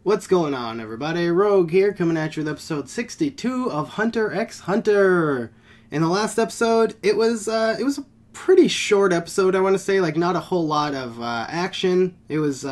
What's going on, everybody? Rogue here, coming at you with episode 62 of Hunter x Hunter. In the last episode, it was a pretty short episode, I want to say, like not a whole lot of action. It was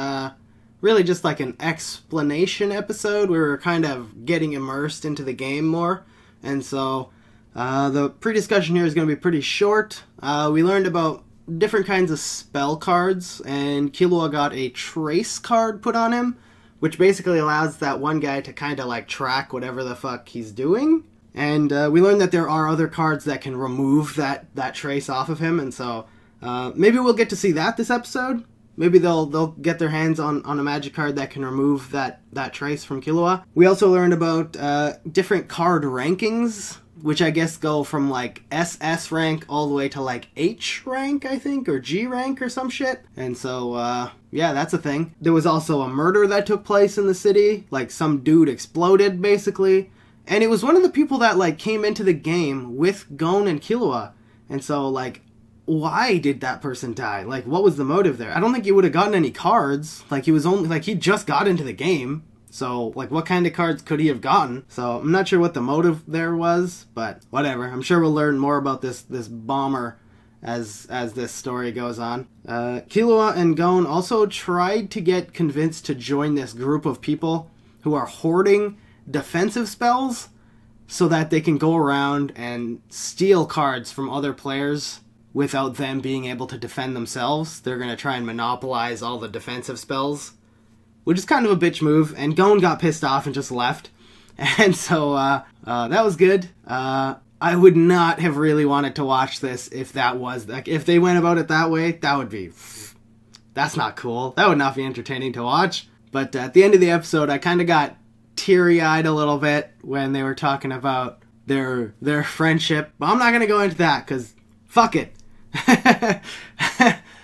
really just like an explanation episode. We were kind of getting immersed into the game more, and so the pre-discussion here is going to be pretty short. We learned about different kinds of spell cards, and Killua got a trace card put on him, which basically allows that one guy to kind of like track whatever the fuck he's doing. And we learned that there are other cards that can remove that trace off of him, and so maybe we'll get to see that this episode. Maybe they'll get their hands on a magic card that can remove that trace from Killua. We also learned about different card rankings, which I guess go from like SS rank all the way to like H rank, I think, or G rank or some shit. And so, yeah, that's a thing. There was also a murder that took place in the city. Like, some dude exploded, basically. And it was one of the people that, like, came into the game with Gon and Killua. And so, like, why did that person die? Like, what was the motive there? I don't think he would have gotten any cards. Like, he just got into the game. So, like, what kind of cards could he have gotten? So, I'm not sure what the motive there was, but whatever. I'm sure we'll learn more about this bomber as this story goes on. Killua and Gon also tried to get convinced to join this group of people who are hoarding defensive spells so that they can go around and steal cards from other players without them being able to defend themselves. They're going to try and monopolize all the defensive spells, which is kind of a bitch move, and Gon got pissed off and just left. And so, that was good. I would not have really wanted to watch this if that was, like, if they went about it that way. That would be, that's not cool. That would not be entertaining to watch. But at the end of the episode, I kind of got teary-eyed a little bit when they were talking about their friendship. But I'm not going to go into that, because fuck it.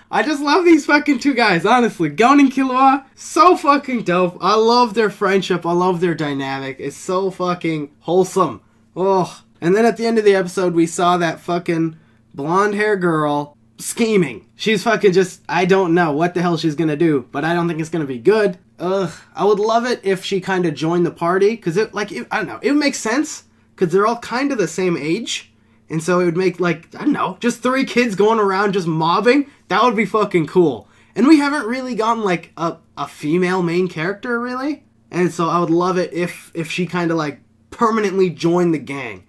I just love these fucking two guys, honestly. Gon and Killua, so fucking dope. I love their friendship. I love their dynamic. It's so fucking wholesome. Oh. And then at the end of the episode, we saw that fucking blonde hair girl scheming. She's fucking just, I don't know what the hell she's gonna do, but I don't think it's gonna be good. Ugh. I would love it if she kind of joined the party, because I don't know, it would make sense, because they're all kind of the same age. And so it would make, like, I don't know, just 3 kids going around just mobbing. That would be fucking cool. And we haven't really gotten, like, a female main character, really. And so I would love it if she kind of, like, permanently joined the gang.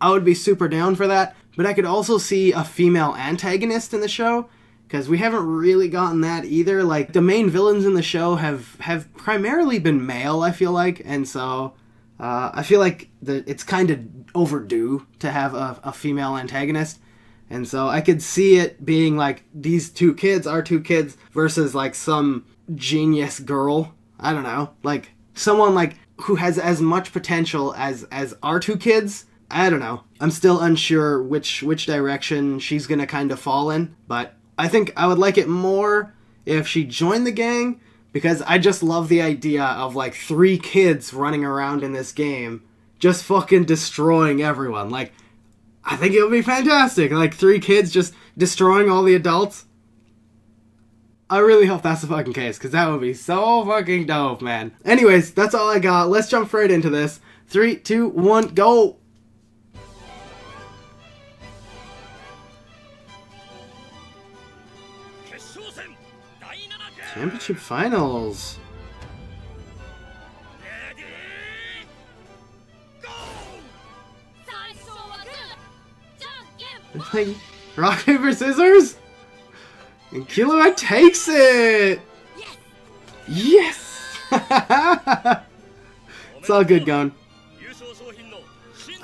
I would be super down for that. But I could also see a female antagonist in the show, because we haven't really gotten that either. Like, the main villains in the show have primarily been male, I feel like. And so I feel like it's kind of overdue to have a female antagonist. And so I could see it being like these 2 kids, our 2 kids, versus like some genius girl. I don't know. Like someone like who has as much potential as our 2 kids. I don't know. I'm still unsure which direction she's gonna kind of fall in. But I think I would like it more if she joined the gang, because I just love the idea of like 3 kids running around in this game just fucking destroying everyone. Like, I think it would be fantastic. Like, 3 kids just destroying all the adults. I really hope that's the fucking case, because that would be so fucking dope, man. Anyways, that's all I got. Let's jump right into this. 3, 2, 1, go! Championship Finals. It's like rock, paper, scissors? And Killua takes it! Yes! It's all good, Gon.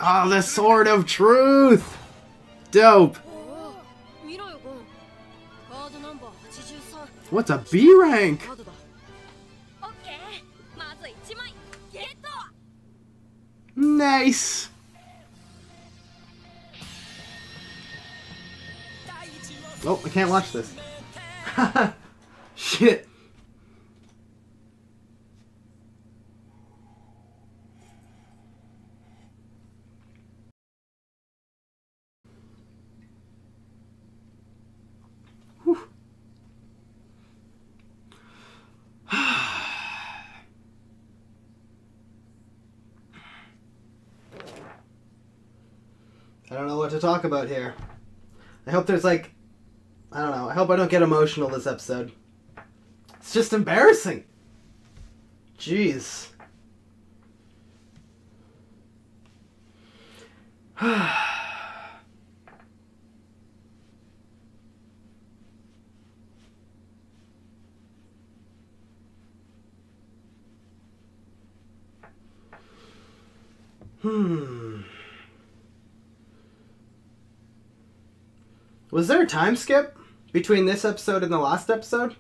Oh, the Sword of Truth! Dope! What's a B rank? Nice! Oh, I can't watch this. Shit. I don't know what to talk about here. I hope there's like, I don't know. I hope I don't get emotional this episode. It's just embarrassing. Jeez. Was there a time skip between this episode and the last episode?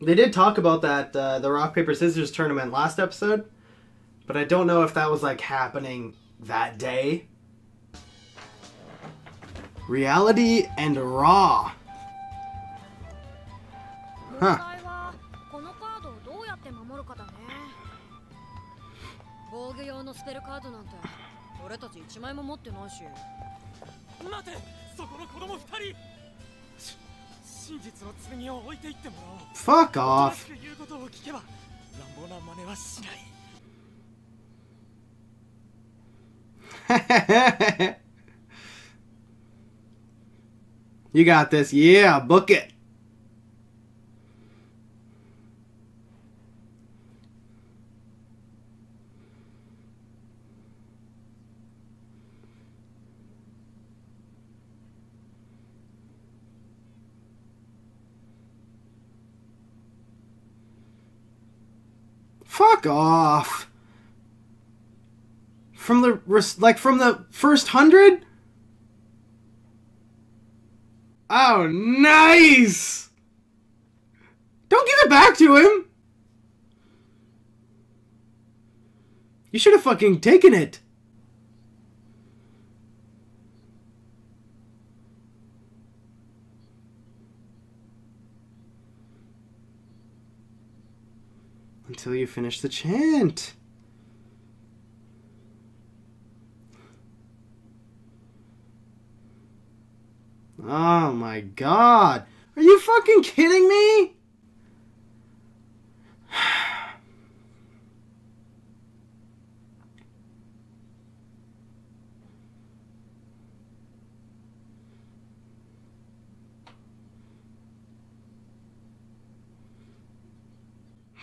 They did talk about that, the rock, paper, scissors tournament last episode, but I don't know if that was like happening that day. Reality and Raw. Huh. Fuck off. You got this. Yeah, book it. Fuck off. From the first 100? Oh, nice! Don't give it back to him! You should have fucking taken it. Until you finish the chant. Oh my god. Are you fucking kidding me?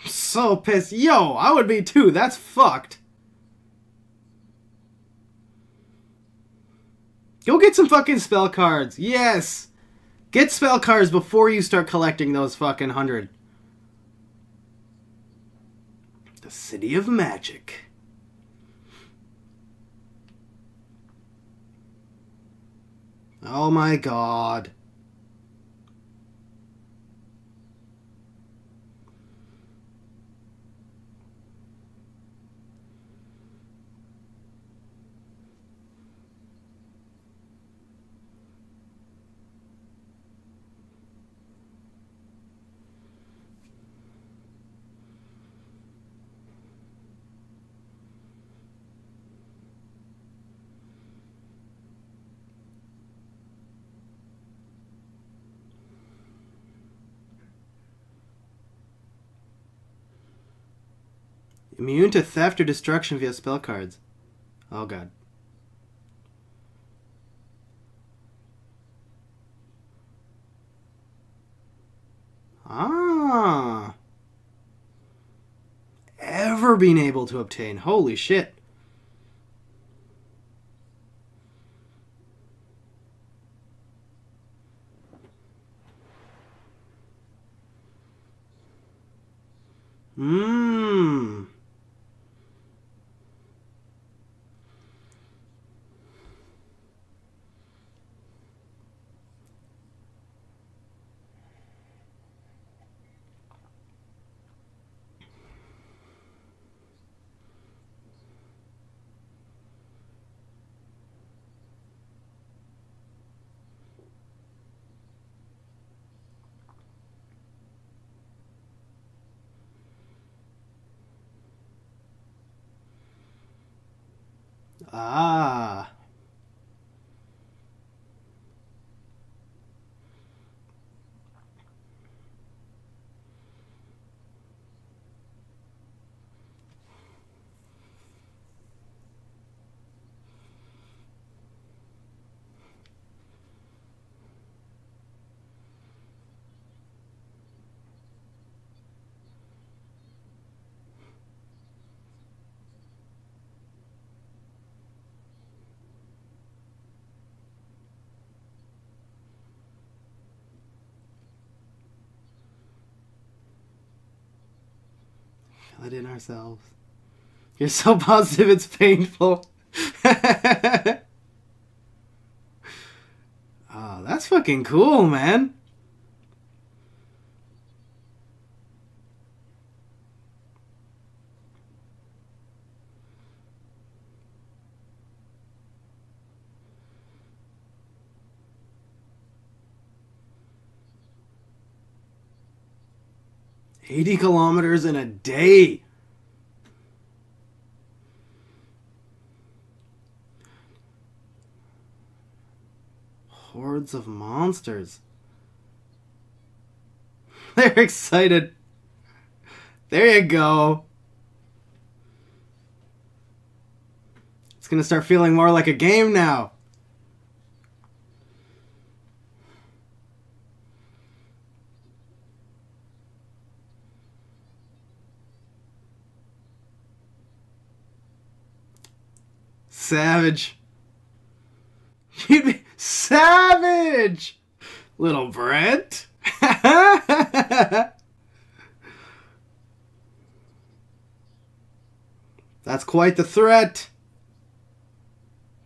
So pissed. Yo, I would be too. That's fucked. Go get some fucking spell cards. Yes. Get spell cards before you start collecting those fucking 100. The City of Magic. Oh my god. Immune to theft or destruction via spell cards. Oh god. Ah. Ever been able to obtain. Holy shit. Mmm. Ah. Feel it in ourselves. You're so positive it's painful. Oh, that's fucking cool, man. $80 kilometers in a day. Hordes of monsters. They're excited. There you go. It's gonna start feeling more like a game now. Savage. You'd be savage, little Brent. That's quite the threat.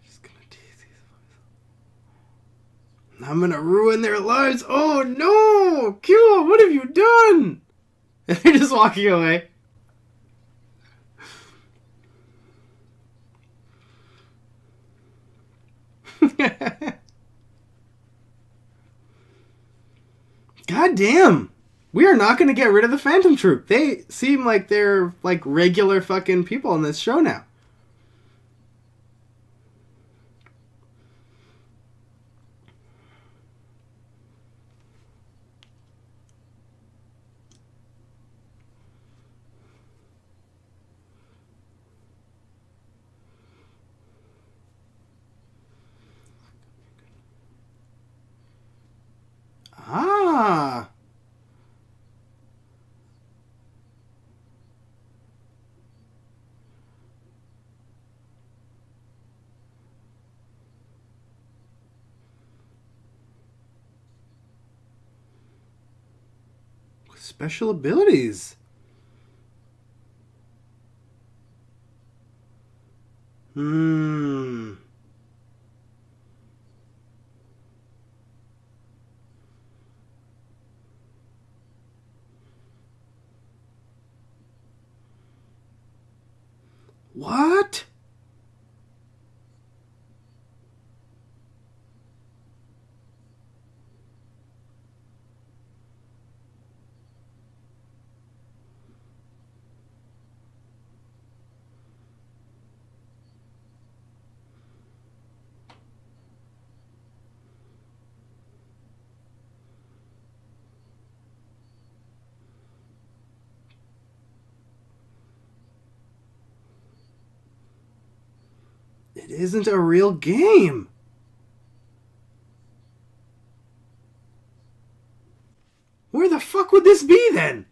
Just gonna tease these boys. I'm gonna ruin their lives. Oh no, Kilo, what have you done? And they're just walking away. God damn. We are not going to get rid of the Phantom Troop. They seem like they're like regular fucking people in this show now. Ah. Special abilities. What? It isn't a real game. Where the fuck would this be then?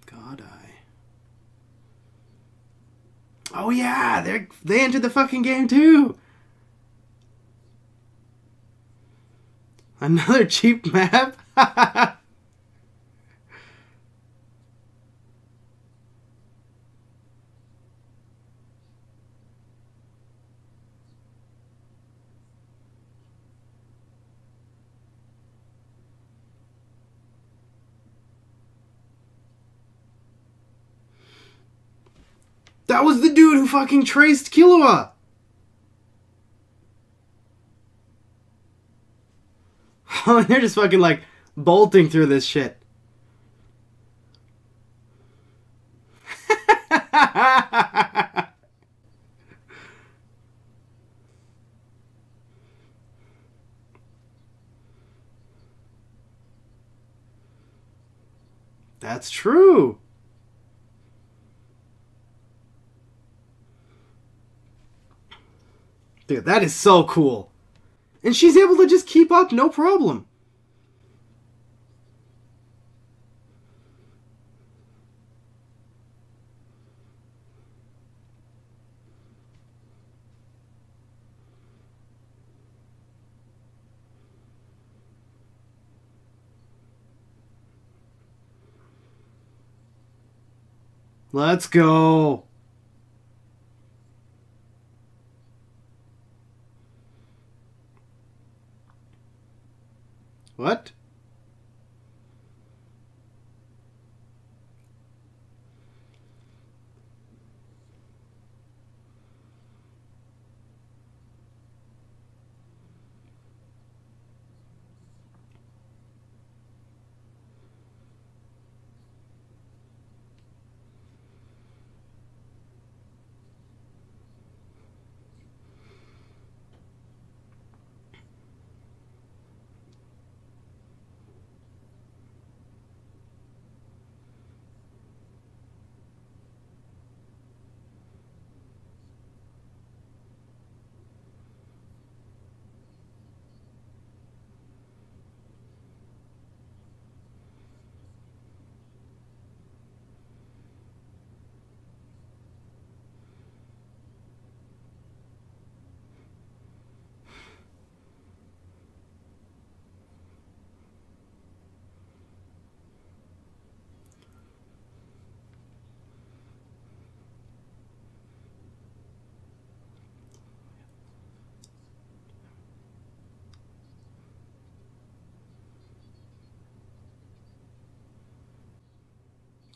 God, Oh yeah, they entered the fucking game too. Another cheap map? That was the dude who fucking traced Killua! Oh, and they're just fucking like bolting through this shit. That's true. Dude, that is so cool. And she's able to just keep up, no problem. Let's go. What?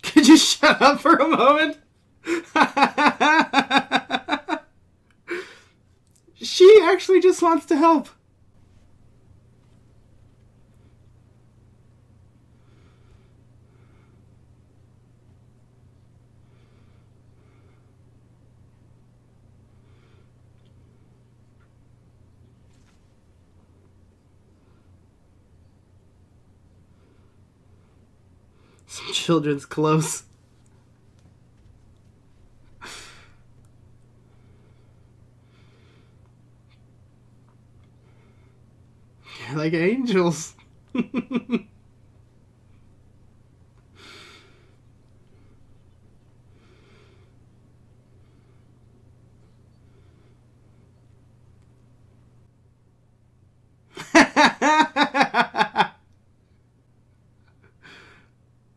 Could you shut up for a moment? She actually just wants to help. Some children's clothes. Like angels.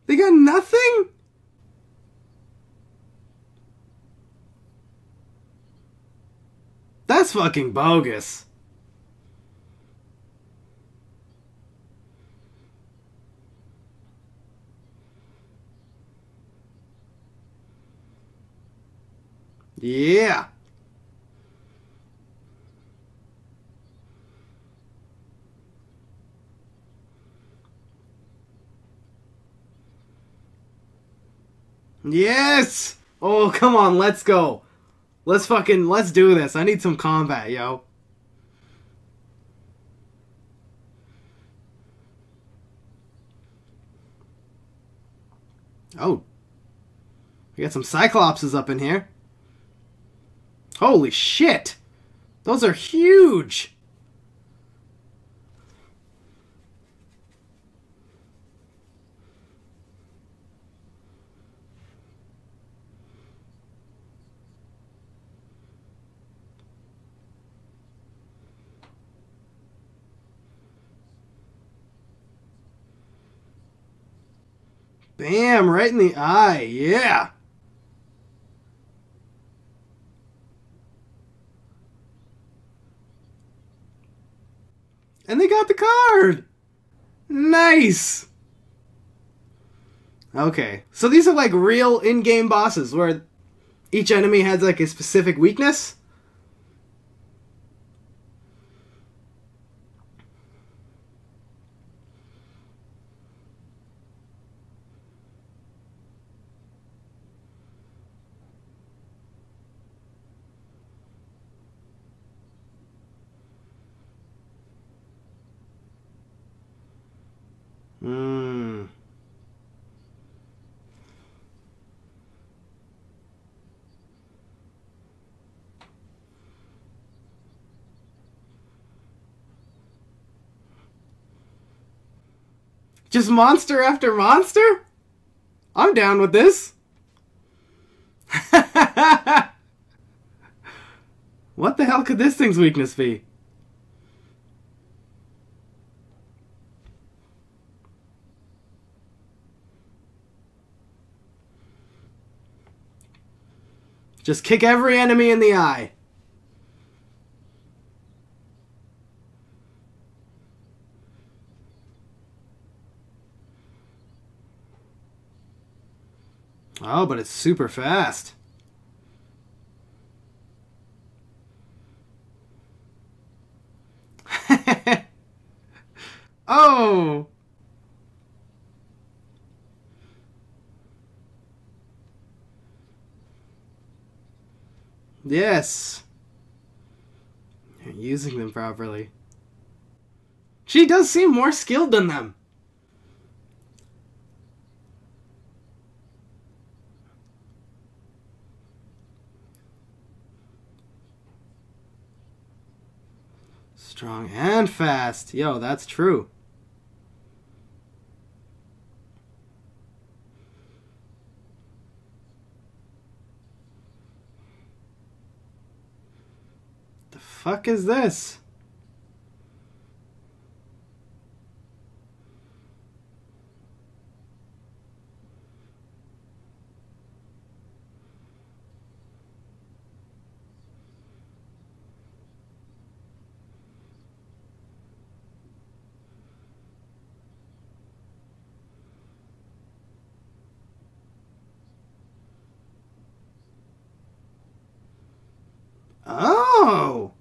They got nothing? That's fucking bogus. Yeah. Yes! Oh, come on, let's go. Let's do this. I need some combat, yo. Oh. We got some Cyclopses up in here. Holy shit! Those are huge! Bam! Right in the eye. Yeah! And they got the card! Nice! Okay. So these are like real in-game bosses where each enemy has like a specific weakness? Hmm. Just monster after monster? I'm down with this. What the hell could this thing's weakness be? Just kick every enemy in the eye. Oh, but it's super fast. Oh! Yes. You're using them properly. She does seem more skilled than them. Strong and fast. Yo, that's true. The fuck is this? Oh!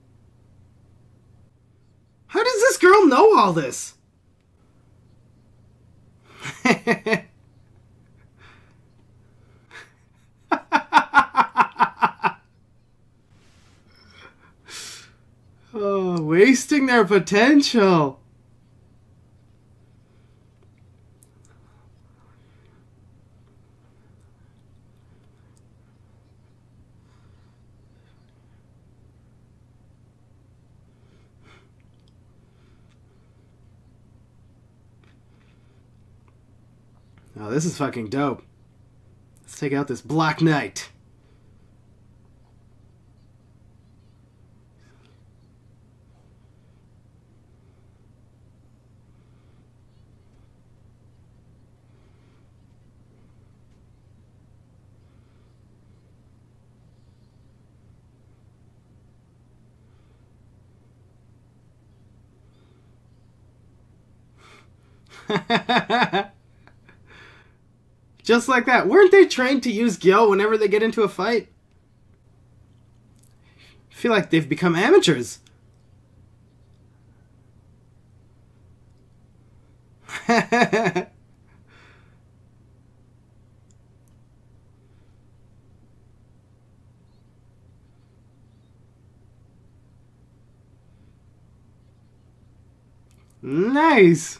How does this girl know all this? Oh, wasting their potential. Oh, this is fucking dope. Let's take out this Black Knight. Just like that. Weren't they trained to use Gyo whenever they get into a fight? I feel like they've become amateurs. Nice.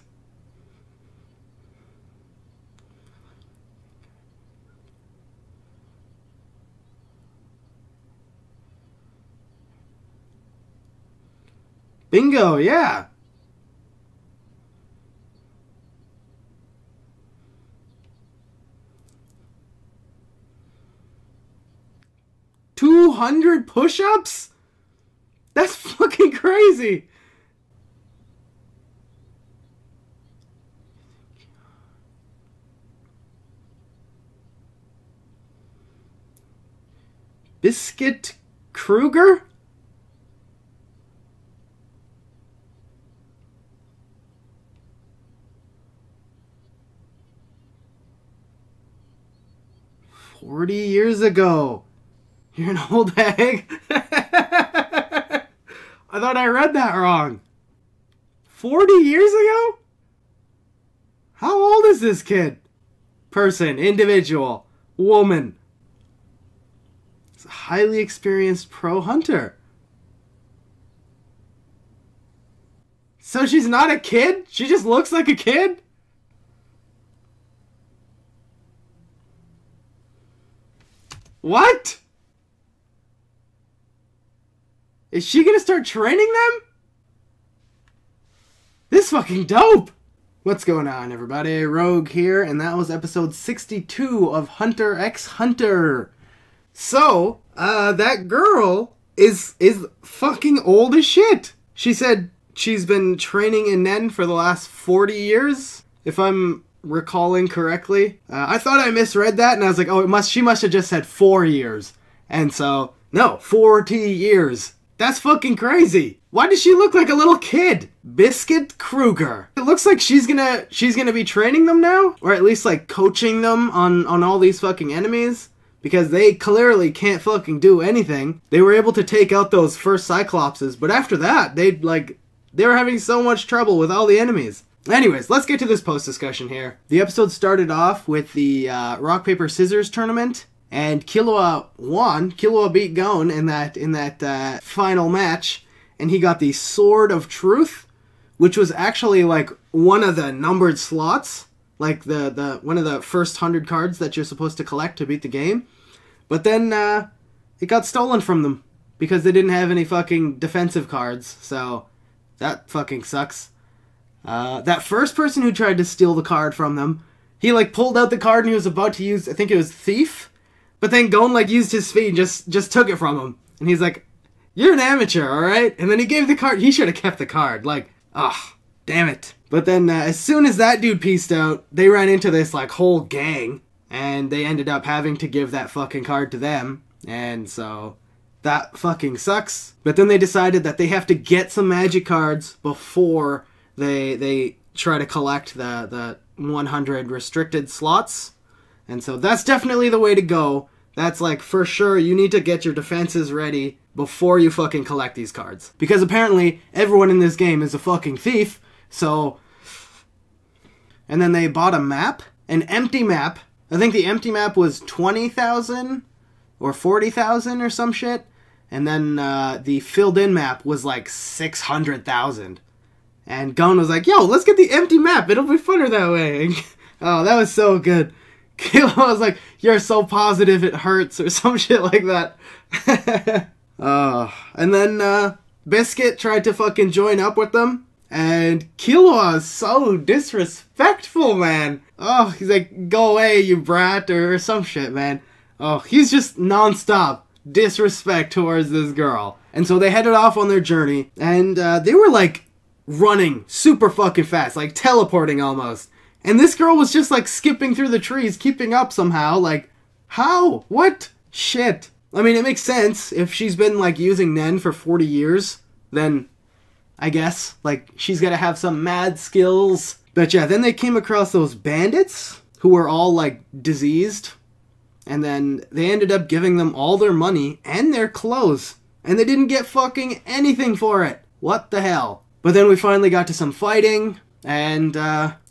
Bingo, yeah. $200 push-ups? That's fucking crazy. Biscuit Kruger? $40 years ago. You're an old hag? I thought I read that wrong. 40 years ago? How old is this kid? Person, individual, woman. It's a highly experienced pro hunter. So she's not a kid? She just looks like a kid? What? Is she gonna start training them? This fucking dope! What's going on, everybody? Rogue here, and that was episode 62 of Hunter x Hunter. So, that girl is fucking old as shit. She said she's been training in Nen for the last 40 years, if I'm recalling correctly. I thought I misread that, and I was like, oh, she must have just said 4 years. And so, no, 40 years. That's fucking crazy. Why does she look like a little kid? Biscuit Kruger. It looks like she's gonna be training them now, or at least like coaching them on all these fucking enemies, because they clearly can't fucking do anything. They were able to take out those first Cyclopses, but after that, they were having so much trouble with all the enemies. Anyways, let's get to this post discussion here. The episode started off with the rock paper scissors tournament. And Killua won. Killua beat Gon in that final match, and he got the Sword of Truth, which was actually like one of the numbered slots, like the one of the first 100 cards that you're supposed to collect to beat the game. But then it got stolen from them because they didn't have any fucking defensive cards. So that fucking sucks. That first person who tried to steal the card from them, he like pulled out the card and he was about to use, I think it was Thief. But then Gon like used his speed and just took it from him. And he's like, you're an amateur, alright? And then he gave the card. He should have kept the card. Like, ah, damn it. But then as soon as that dude pieced out, they ran into this like whole gang. And they ended up having to give that fucking card to them. And so that fucking sucks. But then they decided that they have to get some magic cards before they try to collect the 100 restricted slots. And so that's definitely the way to go. That's like, for sure, you need to get your defenses ready before you fucking collect these cards. Because apparently, everyone in this game is a fucking thief, so... And then they bought a map, an empty map. I think the empty map was 20,000 or 40,000 or some shit. And then the filled-in map was like 600,000. And Gon was like, yo, let's get the empty map, it'll be funner that way. Oh, that was so good. Killua was like, you're so positive it hurts, or some shit like that. And then Biscuit tried to fucking join up with them, and Killua is so disrespectful, man. Oh, he's like, go away, you brat, or some shit, man. Oh, he's just non-stop disrespect towards this girl. And so they headed off on their journey, and they were like running super fucking fast, like teleporting almost. And this girl was just like skipping through the trees, keeping up somehow. Like, how? What? Shit. I mean, it makes sense. If she's been like using Nen for 40 years, then I guess like she's got to have some mad skills. But yeah, then they came across those bandits who were all like diseased. And then they ended up giving them all their money and their clothes. And they didn't get fucking anything for it. What the hell? But then we finally got to some fighting. And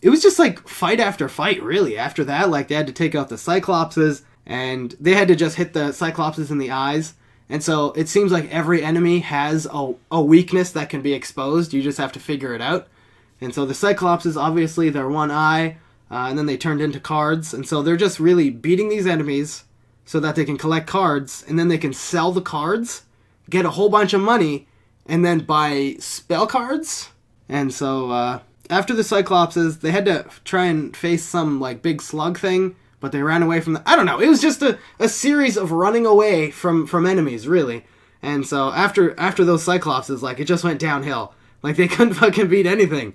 it was just like fight after fight, really. After that, like they had to take out the Cyclopses, and they had to just hit the Cyclopses in the eyes. And so it seems like every enemy has a weakness that can be exposed. You just have to figure it out. And so the Cyclopses, obviously, they're one eye, and then they turned into cards. And so they're just really beating these enemies so that they can collect cards, and then they can sell the cards, get a whole bunch of money, and then buy spell cards. And so after the Cyclopses, they had to try and face some like big slug thing, but they ran away from the... I don't know, it was just a series of running away from enemies, really. And so after those Cyclopses, like, it just went downhill. Like, they couldn't fucking beat anything.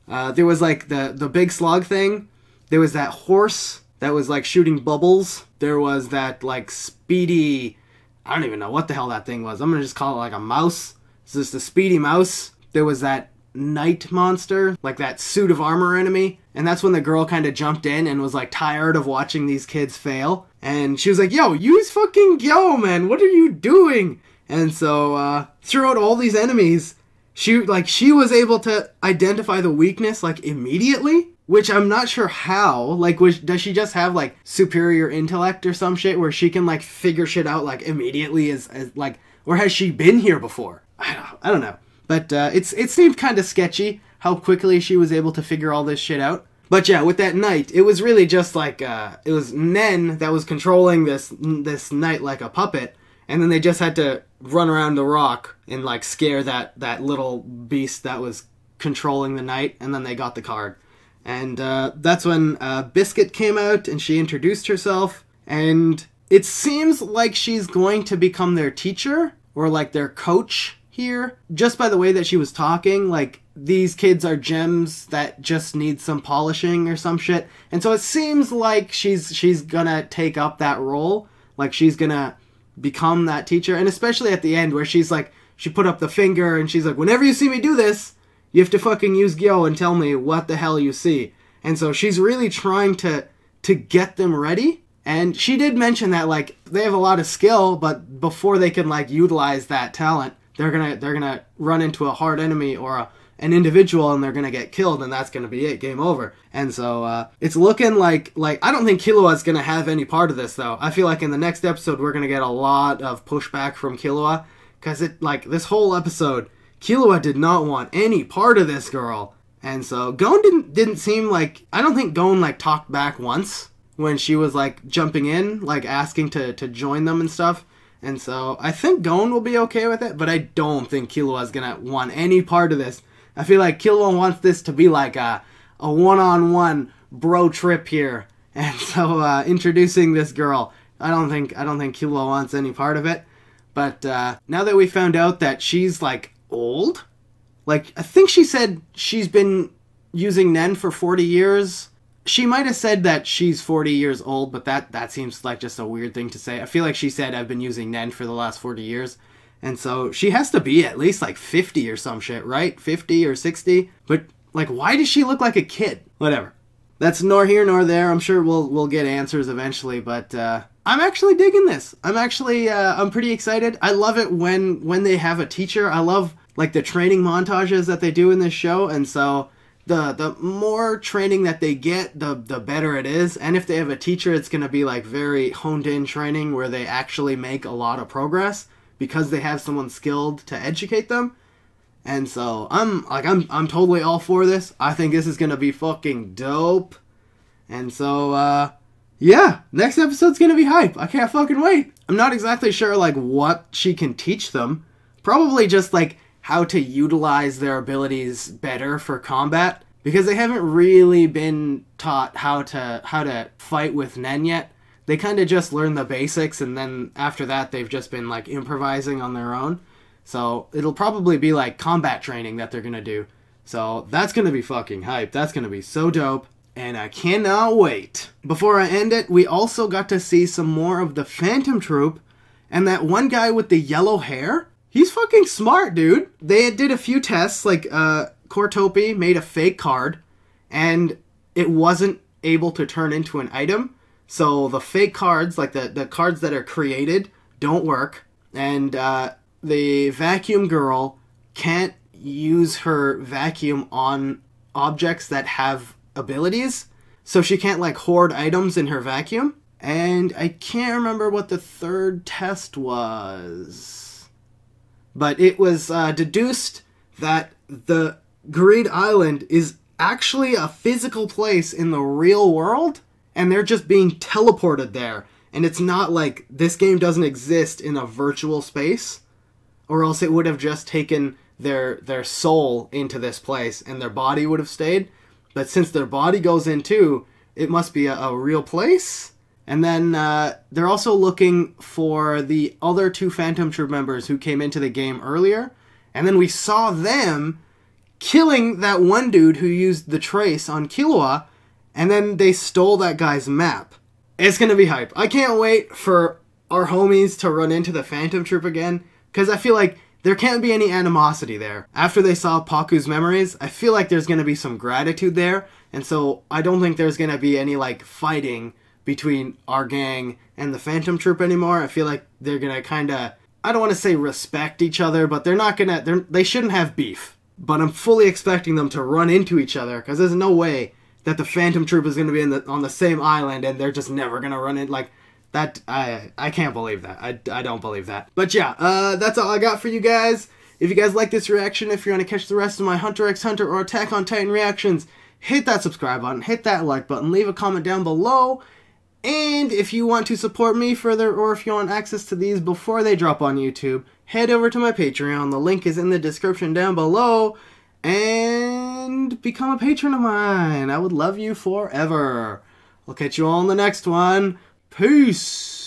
There was like the big slug thing. There was that horse that was like shooting bubbles. There was that like speedy... I don't even know what the hell that thing was. I'm gonna just call it like a mouse. It's just a speedy mouse. There was that night monster, like that suit of armor enemy, and that's when the girl kind of jumped in and was like tired of watching these kids fail, and she was like, yo, use fucking Gyo, man, what are you doing? And so throughout all these enemies, she was able to identify the weakness like immediately, which I'm not sure how. Like, does she just have like superior intellect or some shit where she can like figure shit out like immediately as like, or has she been here before? I don't know. But it seemed kind of sketchy how quickly she was able to figure all this shit out. But yeah, with that knight, it was really just like, it was Nen that was controlling this knight like a puppet, and then they just had to run around the rock and like scare that little beast that was controlling the knight, and then they got the card. And that's when Biscuit came out, and she introduced herself, and it seems like she's going to become their teacher, or like their coach here, just by the way that she was talking. Like, these kids are gems that just need some polishing or some shit. And so it seems like she's gonna take up that role. Like, she's gonna become that teacher. And especially at the end where she's like, she put up the finger and she's like, whenever you see me do this, you have to fucking use Gyo and tell me what the hell you see. And so she's really trying to get them ready. And she did mention that, like, they have a lot of skill, but before they can, like, utilize that talent, they're gonna run into a hard enemy or an individual, and they're gonna get killed, and that's gonna be it, game over. And so it's looking like I don't think Killua's gonna have any part of this, though. I feel like in the next episode we're gonna get a lot of pushback from Killua, because this whole episode, Killua did not want any part of this girl. And so Gon didn't seem like, I don't think Gon like talked back once when she was like jumping in, like asking to join them and stuff. And so I think Gon will be okay with it, but I don't think Killua's gonna want any part of this. I feel like Killua wants this to be like a one-on-one bro trip here. And so introducing this girl, I don't think Killua wants any part of it. But now that we found out that she's like old, like I think she said she's been using Nen for 40 years. She might have said that she's 40 years old, but that seems like just a weird thing to say. I feel like she said I've been using Nen for the last 40 years. And so she has to be at least like 50 or some shit, right? 50 or 60. But like, why does she look like a kid? Whatever. That's nor here nor there. I'm sure we'll get answers eventually, but I'm actually digging this. I'm pretty excited. I love it when they have a teacher. I love like the training montages that they do in this show, and so the more training that they get, the better it is. And if they have a teacher, it's going to be like very honed in training where they actually make a lot of progress because they have someone skilled to educate them. And so I'm totally all for this. I think this is going to be fucking dope. And so yeah, next episode's going to be hype. I can't fucking wait. I'm not exactly sure like what she can teach them. Probably just like how to utilize their abilities better for combat, because they haven't really been taught how to fight with Nen yet. They kind of just learn the basics, and then after that they've just been like improvising on their own. So it'll probably be like combat training that they're gonna do. So that's gonna be fucking hype. That's gonna be so dope, and I cannot wait. Before I end it, we also got to see some more of the Phantom Troop, and that one guy with the yellow hair. He's fucking smart, dude. They did a few tests, like Cortopi made a fake card, and it wasn't able to turn into an item. So the fake cards, like the cards that are created, don't work. And the vacuum girl can't use her vacuum on objects that have abilities. So she can't like hoard items in her vacuum. And I can't remember what the third test was. But it was deduced that the Greed Island is actually a physical place in the real world, and they're just being teleported there. And it's not like this game doesn't exist in a virtual space, or else it would have just taken their soul into this place and their body would have stayed. But since their body goes in too, it must be a real place. And then they're also looking for the other two Phantom Troop members who came into the game earlier. And then we saw them killing that one dude who used the trace on Killua. And then they stole that guy's map. It's going to be hype. I can't wait for our homies to run into the Phantom Troop again. Because I feel like there can't be any animosity there. After they saw Paku's memories, I feel like there's going to be some gratitude there. And so I don't think there's going to be any like fighting between our gang and the Phantom Troop anymore. I feel like they're gonna kind of, I don't want to say respect each other, but they shouldn't have beef. But I'm fully expecting them to run into each other, because there's no way that the Phantom Troop is gonna be on the same island and they're just never gonna run in like that. I can't believe that. I don't believe that. But yeah, that's all I got for you guys. If you guys like this reaction, if you want to catch the rest of my Hunter x Hunter or Attack on Titan reactions, hit that subscribe button, hit that like button, leave a comment down below. And if you want to support me further, or if you want access to these before they drop on YouTube, head over to my Patreon. The link is in the description down below. And become a patron of mine. I would love you forever. I'll catch you all in the next one. Peace.